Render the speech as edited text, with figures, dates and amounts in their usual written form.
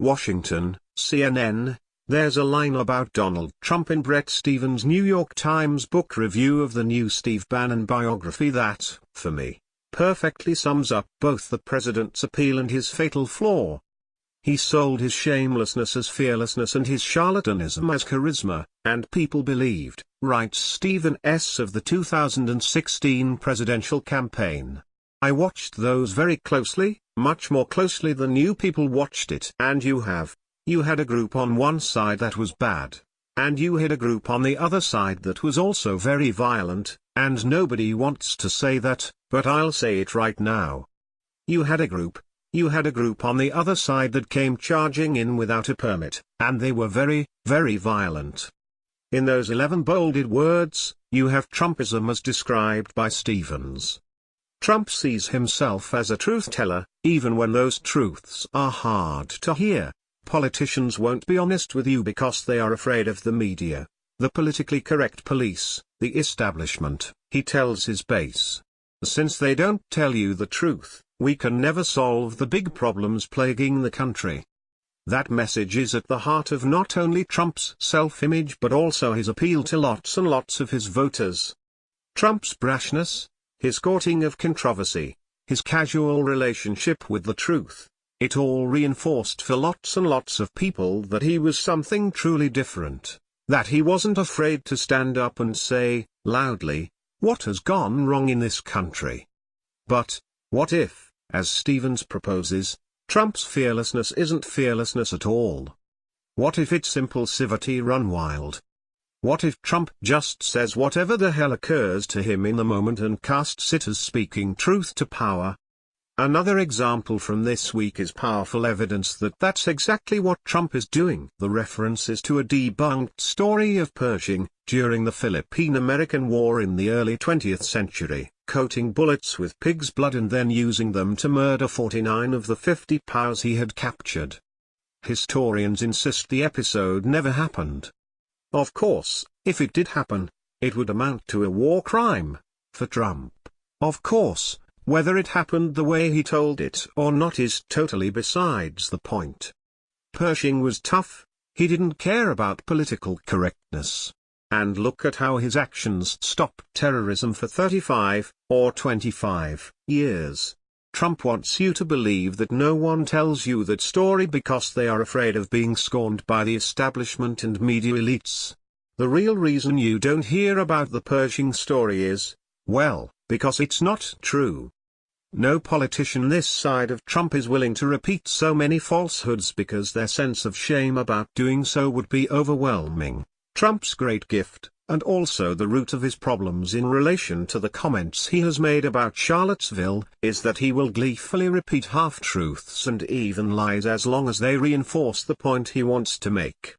Washington, CNN. There's a line about Donald Trump in Bret Stephens' New York Times book review of the new Steve Bannon biography that, for me, perfectly sums up both the president's appeal and his fatal flaw. He sold his shamelessness as fearlessness and his charlatanism as charisma, and people believed, writes Stephen S. of the 2016 presidential campaign. I watched those very closely, much more closely than you people watched it. And you had a group on one side that was bad, and you had a group on the other side that was also very violent, and nobody wants to say that, but I'll say it right now. You had a group on the other side that came charging in without a permit, and they were very, very violent. In those 11 bolded words, you have Trumpism as described by Stephens. Trump sees himself as a truth-teller, even when those truths are hard to hear. Politicians won't be honest with you because they are afraid of the media, the politically correct police, the establishment, he tells his base. Since they don't tell you the truth, we can never solve the big problems plaguing the country. That message is at the heart of not only Trump's self-image but also his appeal to lots and lots of his voters. Trump's brashness, his courting of controversy, his casual relationship with the truth, it all reinforced for lots and lots of people that he was something truly different, that he wasn't afraid to stand up and say, loudly, what has gone wrong in this country. But, what if, as Stephens proposes, Trump's fearlessness isn't fearlessness at all? What if it's impulsivity run wild? What if Trump just says whatever the hell occurs to him in the moment and casts it as speaking truth to power? Another example from this week is powerful evidence that that's exactly what Trump is doing. The reference is to a debunked story of Pershing, during the Philippine-American War in the early 20th century, coating bullets with pig's blood and then using them to murder 49 of the 50 POWs he had captured. Historians insist the episode never happened. Of course, if it did happen, it would amount to a war crime for Trump. Of course, whether it happened the way he told it or not is totally besides the point. Pershing was tough, he didn't care about political correctness. And look at how his actions stopped terrorism for 35, or 25, years. Trump wants you to believe that no one tells you that story because they are afraid of being scorned by the establishment and media elites. The real reason you don't hear about the Pershing story is, well, because it's not true. No politician this side of Trump is willing to repeat so many falsehoods because their sense of shame about doing so would be overwhelming. Trump's great gift, and also the root of his problems in relation to the comments he has made about Charlottesville, is that he will gleefully repeat half-truths and even lies as long as they reinforce the point he wants to make.